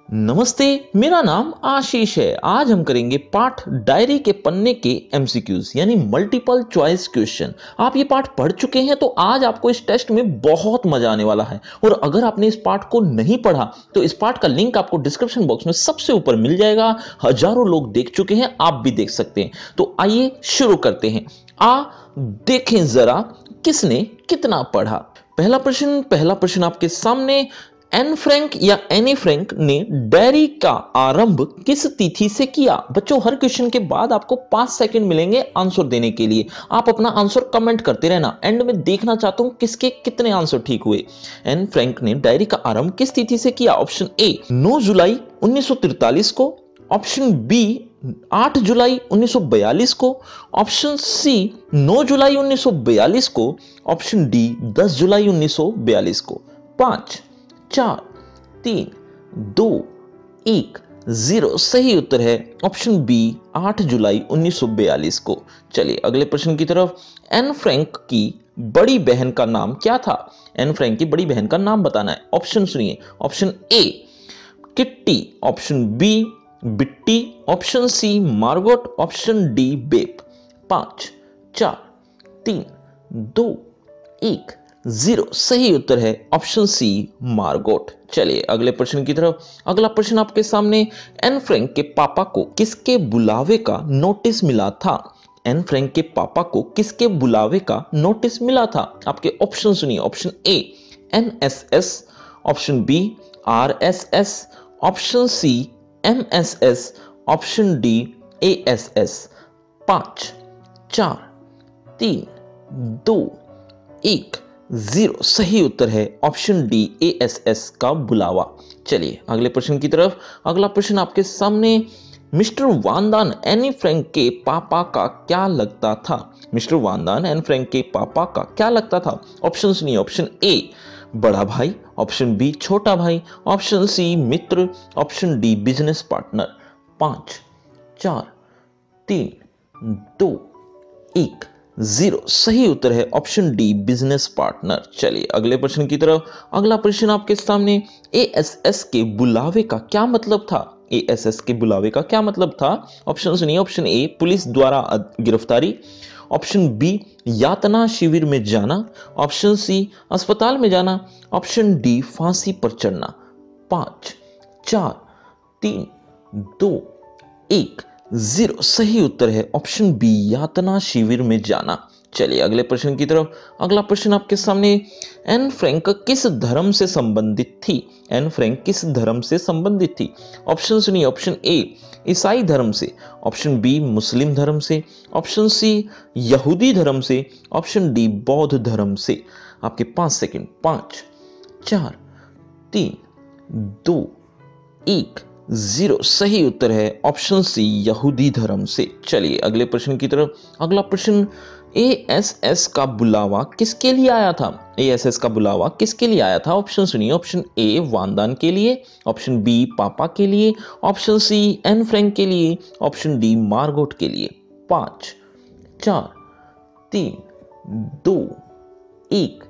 नमस्ते, मेरा नाम आशीष है। आज हम करेंगे पाठ डायरी के पन्ने के एमसीक्यूज यानी मल्टीपल चॉइस क्वेश्चन। आप ये पाठ पढ़ चुके हैं तो आज आपको इस टेस्ट में बहुत मजा आने वाला है। और अगर आपने इस पाठ को नहीं पढ़ा तो इस पाठ का लिंक आपको डिस्क्रिप्शन बॉक्स में सबसे ऊपर मिल जाएगा। हजारों लोग देख चुके हैं, आप भी देख सकते हैं। तो आइए शुरू करते हैं। देखें जरा किसने कितना पढ़ा। पहला प्रश्न आपके सामने। एन फ्रैंक या एनी फ्रैंक ने डायरी का आरंभ किस तिथि से किया। बच्चों, हर क्वेश्चन के बाद आपको 5 सेकंड मिलेंगे आंसर देने के लिए। आप अपना आंसर कमेंट करते रहना, एंड में देखना चाहता हूं किसके कितने आंसर ठीक हुए। एन फ्रैंक ने डायरी का आरंभ किस तिथि से किया। ऑप्शन ए 9 जुलाई 1943 को, ऑप्शन बी 8 जुलाई 1942 को, ऑप्शन सी 9 जुलाई 1942 को, ऑप्शन डी 10 जुलाई 1942 को। 5 4 3 2 1 0 सही उत्तर है ऑप्शन बी 8 जुलाई 1942 को। चलिए अगले प्रश्न की तरफ। एन फ्रैंक की बड़ी बहन का नाम क्या था। एन फ्रैंक की बड़ी बहन का नाम बताना है। ऑप्शन सुनिए। Option A Kitty, option B Bitty, option C Margot, option D Bep. 5 4 3 2 1 0 सही उत्तर है ऑप्शन सी मार्गोट। चलिए अगले प्रश्न की तरफ। अगला प्रश्न आपके सामने। एन फ्रैंक के पापा को किसके बुलावे का नोटिस मिला था। एन फ्रैंक के पापा को किसके बुलावे का नोटिस मिला था। आपके ऑप्शन सुनिए। Option A NSS, option B RSS, option C MSS, option D ASS. 5 4 3 2 1 0 सही उत्तर है ऑप्शन डी एएसएस का बुलावा। चलिए अगले प्रश्न की तरफ। अगला प्रश्न आपके सामने। मिस्टर वांदान एनी फ्रैंक के पापा का क्या लगता था। मिस्टर वांदान एन फ्रैंक के पापा का क्या लगता था। ऑप्शन सुनिए। ऑप्शन ए बड़ा भाई, ऑप्शन बी छोटा भाई, ऑप्शन सी मित्र, ऑप्शन डी बिजनेस पार्टनर। 5 4 3 2 1 0 सही उत्तर है ऑप्शन डी बिजनेस पार्टनर। चलिए अगले प्रश्न की तरफ। अगला प्रश्न आपके सामने। एएसएस के बुलावे का क्या मतलब था। एएसएस के बुलावे का क्या मतलब था। ऑप्शन सुनिए। ऑप्शन ए पुलिस द्वारा गिरफ्तारी, ऑप्शन बी यातना शिविर में जाना, ऑप्शन सी अस्पताल में जाना, ऑप्शन डी फांसी पर चढ़ना। 5 4 3 2 1 0 सही उत्तर है ऑप्शन बी यातना शिविर में जाना। चलिए अगले प्रश्न की तरफ। अगला प्रश्न आपके सामने। एन फ्रैंक किस धर्म से संबंधित थी। एन फ्रैंक किस धर्म से संबंधित थी। ऑप्शन सुनिए। ऑप्शन ए ईसाई धर्म से, ऑप्शन बी मुस्लिम धर्म से, ऑप्शन सी यहूदी धर्म से, ऑप्शन डी बौद्ध धर्म से। आपके 5 सेकंड। 5 4 3 2 1 0 सही उत्तर है ऑप्शन सी यहूदी धर्म से। चलिए अगले प्रश्न की तरफ। अगला प्रश्न। एएसएस का बुलावा किसके लिए आया था। एएसएस का बुलावा किसके लिए आया था। ऑप्शन सुनिए। ऑप्शन ए वांदान के लिए, ऑप्शन बी पापा के लिए, ऑप्शन सी एन फ्रैंक के लिए, ऑप्शन डी मार्गोट के लिए। 5 4 3 2 1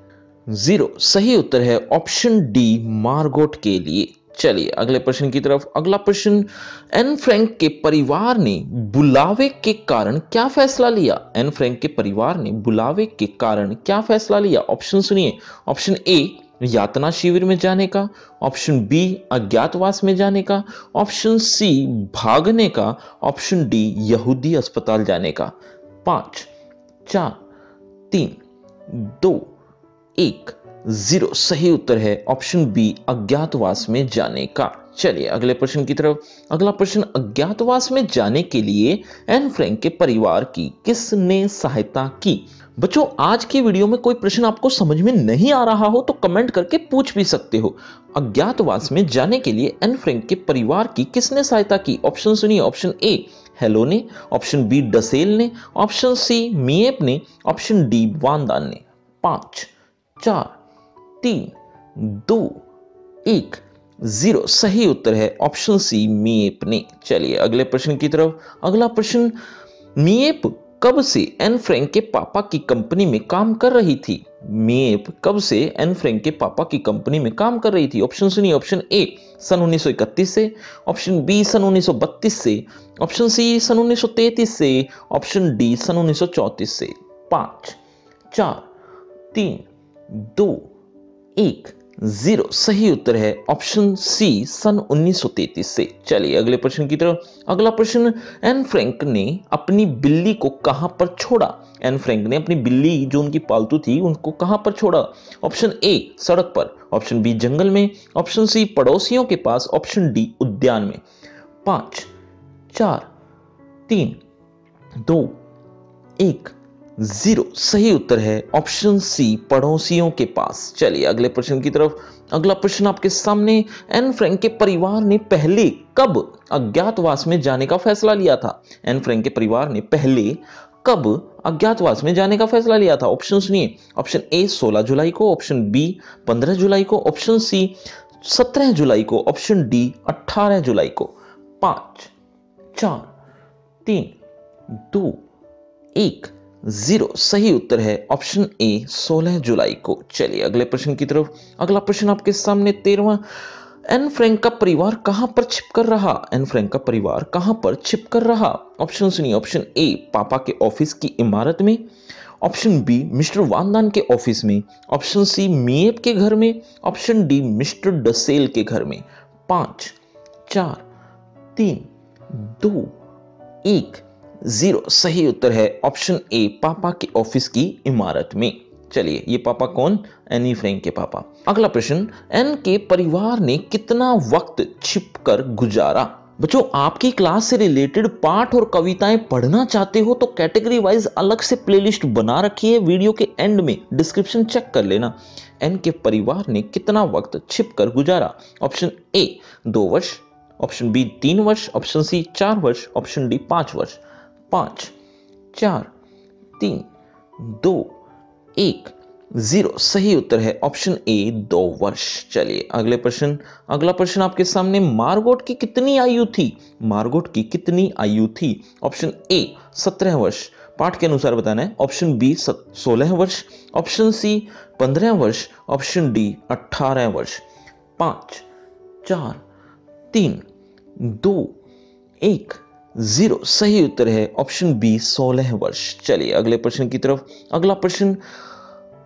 0 सही उत्तर है ऑप्शन डी मार्गोट के लिए। चलिए अगले प्रश्न की तरफ। अगला प्रश्न। एन फ्रैंक के परिवार ने बुलावे के कारण क्या फैसला लिया। एन फ्रैंक के परिवार ने बुलावे के कारण क्या फैसला लिया। ऑप्शन सुनिए। ऑप्शन ए यातना शिविर में जाने का, ऑप्शन बी अज्ञातवास में जाने का, ऑप्शन सी भागने का, ऑप्शन डी यहूदी अस्पताल जाने का। 5 4 3 2 1 0 सही उत्तर है ऑप्शन बी अज्ञातवास में जाने का। चलिए अगले प्रश्न की तरफ। अगला प्रश्न। अज्ञातवास में जाने के लिए एन फ्रैंक के परिवार की किसने सहायता की। बच्चों, आज की वीडियो में कोई प्रश्न आपको समझ में नहीं आ रहा हो तो कमेंट करके पूछ भी सकते हो। अज्ञातवास में जाने के लिए एन फ्रैंक के परिवार की किसने सहायता की। ऑप्शन सुनिए। ऑप्शन ए हेलो ने, ऑप्शन बी डसेल ने, ऑप्शन सी मिएप ने, ऑप्शन डी वांदान ने। 5 4 3 2 1 0 सही उत्तर है ऑप्शन सी मिएप ने। चलिए अगले प्रश्न की तरफ। अगला प्रश्न। मिएप कब से एन फ्रैंक के पापा की कंपनी में काम कर रही थी? मेप कब से एन फ्रैंक के पापा की कंपनी में काम कर रही थी? ऑप्शन सुनिए, ऑप्शन ए सन 1931 से, ऑप्शन बी सन 1932 से, ऑप्शन सी सन 1933 से, ऑप्शन डी सन 1934 से। 5 4 3 2 1 0। सही उत्तर है ऑप्शन सी सन 1933 से। चलिए अगले प्रश्न की तरफ। अगला प्रश्न, एन फ्रैंक ने अपनी बिल्ली को कहां पर छोड़ा? एन फ्रैंक ने अपनी बिल्ली जो उनकी पालतू थी उनको कहां पर छोड़ा? ऑप्शन ए सड़क पर, ऑप्शन बी जंगल में, ऑप्शन सी पड़ोसियों के पास, ऑप्शन डी उद्यान में। 5 4 3 2 1 0। सही उत्तर है ऑप्शन सी पड़ोसियों के पास। चलिए अगले प्रश्न की तरफ। अगला प्रश्न आपके सामने, एन फ्रैंक के परिवार ने पहले कब अज्ञातवास में जाने का फैसला लिया था? एन फ्रैंक के परिवार ने पहले कब अज्ञातवास में जाने का फैसला लिया था? ऑप्शन सुनिए, ऑप्शन ए 16 जुलाई को, ऑप्शन बी 15 जुलाई को, ऑप्शन सी 17 जुलाई को, ऑप्शन डी 18 जुलाई को। 5 4 3 2 1 0। सही उत्तर है ऑप्शन ए 16 जुलाई को। चलिए अगले प्रश्न की तरफ। अगला प्रश्न आपके सामने 13वां, एन फ्रैंक का परिवार कहां पर छिपकर रहा? एन फ्रैंक का परिवार कहां पर छिपकर रहा? ऑप्शन सुनिए, ऑप्शन ए पापा के ऑफिस की इमारत में, ऑप्शन बी मिस्टर वानदान के ऑफिस में, ऑप्शन सी मीएप के घर में, ऑप्शन डी मिस्टर डसेल के घर में। 5 4 3 2 1 0। सही उत्तर है ऑप्शन ए पापा के ऑफिस की इमारत में। चलिए, ये पापा कौन? एनी फ्रैंक के पापा। अगला प्रश्न, एन के परिवार ने कितना वक्त छिपकर गुजारा? बच्चों, आपकी क्लास से रिलेटेड पाठ और कविताएं पढ़ना चाहते हो तो कैटेगरी वाइज अलग से प्लेलिस्ट बना रखी है, वीडियो के एंड में डिस्क्रिप्शन चेक कर लेना। एन के परिवार ने कितना वक्त छिपकर गुजारा? ऑप्शन ए 2 वर्ष, ऑप्शन बी 3 वर्ष, ऑप्शन सी 4 वर्ष, ऑप्शन डी 5 वर्ष। 5 4 3 2 1 0। सही उत्तर है ऑप्शन ए 2 वर्ष। चलिए अगले प्रश्न। अगला प्रश्न आपके सामने, मार्गोट की कितनी आयु थी? मार्गोट की कितनी आयु थी? ऑप्शन ए 17 वर्ष, पाठ के अनुसार बताना है, ऑप्शन बी 16 वर्ष, ऑप्शन सी 15 वर्ष, ऑप्शन डी 18 वर्ष। 5 4 3 2 1 0। सही उत्तर है ऑप्शन बी 16 वर्ष। चलिए अगले प्रश्न की तरफ। अगला प्रश्न,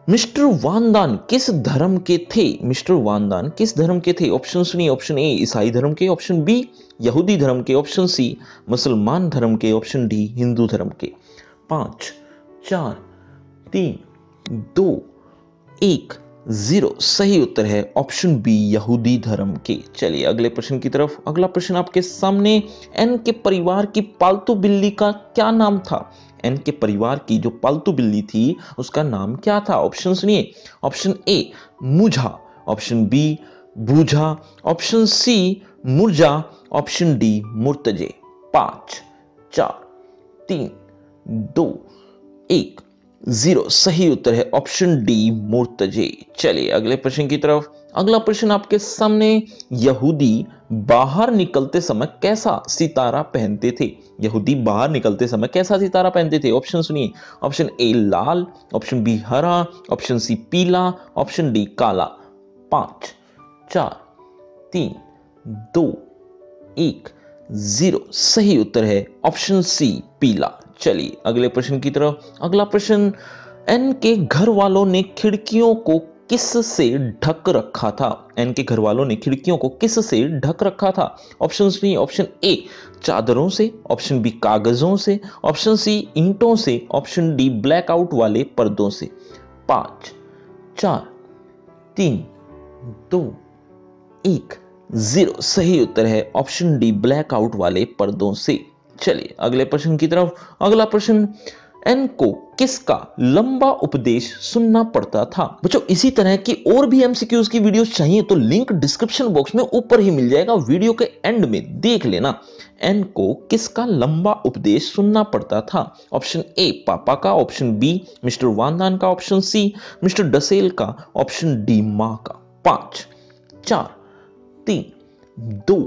मिस्टर वानदान किस धर्म के थे? मिस्टर वानदान किस धर्म के थे? ऑप्शन सुनिए, ऑप्शन ए ईसाई धर्म के, ऑप्शन बी यहूदी धर्म के, ऑप्शन सी मुसलमान धर्म के, ऑप्शन डी हिंदू धर्म के। 5 4 3 2 1 0। सही उत्तर है ऑप्शन बी यहूदी धर्म के। चलिए अगले प्रश्न की तरफ। अगला प्रश्न आपके सामने, एन के परिवार की पालतू बिल्ली का क्या नाम था? एन के परिवार की जो पालतू बिल्ली थी उसका नाम क्या था? ऑप्शन सुनिए, ऑप्शन ए मुझा, ऑप्शन बी बूझा, ऑप्शन सी मुरजा, ऑप्शन डी मुर्तजे। 5 4 3 2 1 0। सही उत्तर है ऑप्शन डी मुर्तजे। चलिए अगले प्रश्न की तरफ। अगला प्रश्न आपके सामने, यहूदी बाहर निकलते समय कैसा सितारा पहनते थे? यहूदी बाहर निकलते समय कैसा सितारा पहनते थे? ऑप्शन सुनिए, ऑप्शन ए लाल, ऑप्शन बी हरा, ऑप्शन सी पीला, ऑप्शन डी काला। 5 4 3 2 1 0। सही उत्तर है ऑप्शन सी पीला। चलिए अगले प्रश्न की तरफ। अगला प्रश्न, एन के घर वालों ने खिड़कियों को किस से ढक रखा था? एन के घर वालों ने खिड़कियों को किस से ढक रखा था? ऑप्शन सुनिए, ऑप्शन ए चादरों से, ऑप्शन बी कागजों से, ऑप्शन सी ईंटों से, ऑप्शन डी ब्लैकआउट वाले पर्दों से। 5 4 3 2 1 0। सही उत्तर है ऑप्शन डी ब्लैकआउट वाले पर्दों से। चलिए अगले प्रश्न की तरफ। अगला प्रश्न, एन को किसका लंबा उपदेश सुनना पड़ता था? बच्चों, इसी तरह की और भी एमसीक्यूज की वीडियोस चाहिए तो लिंक डिस्क्रिप्शन बॉक्स में ऊपर ही मिल जाएगा, वीडियो के एंड में देख लेना। एन को किसका लंबा उपदेश सुनना पड़ता था? ऑप्शन ए पापा का, ऑप्शन बी मिस्टर वानदान का, ऑप्शन सी मिस्टर डसेल का, ऑप्शन डी मां का। 5 4 3 2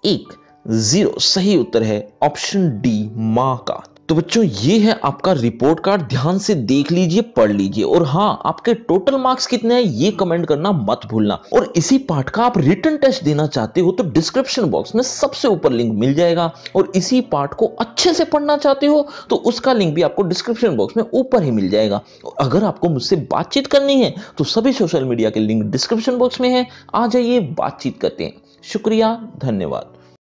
1 0। सही उत्तर है ऑप्शन डी मां का। तो बच्चों ये है आपका रिपोर्ट कार्ड, ध्यान से देख लीजिए, पढ़ लीजिए। और हाँ, आपके टोटल मार्क्स कितने हैं ये कमेंट करना मत भूलना। और इसी पार्ट का आप रिटन टेस्ट देना चाहते हो तो डिस्क्रिप्शन बॉक्स में सबसे ऊपर लिंक मिल जाएगा। और इसी पार्ट को अच्छे से पढ़ना चाहते हो तो उसका लिंक भी आपको डिस्क्रिप्शन बॉक्स में ऊपर ही मिल जाएगा। अगर आपको मुझसे बातचीत करनी है तो सभी सोशल मीडिया के लिंक डिस्क्रिप्शन बॉक्स में है, आ जाइए, बातचीत करते हैं। शुक्रिया, धन्यवाद।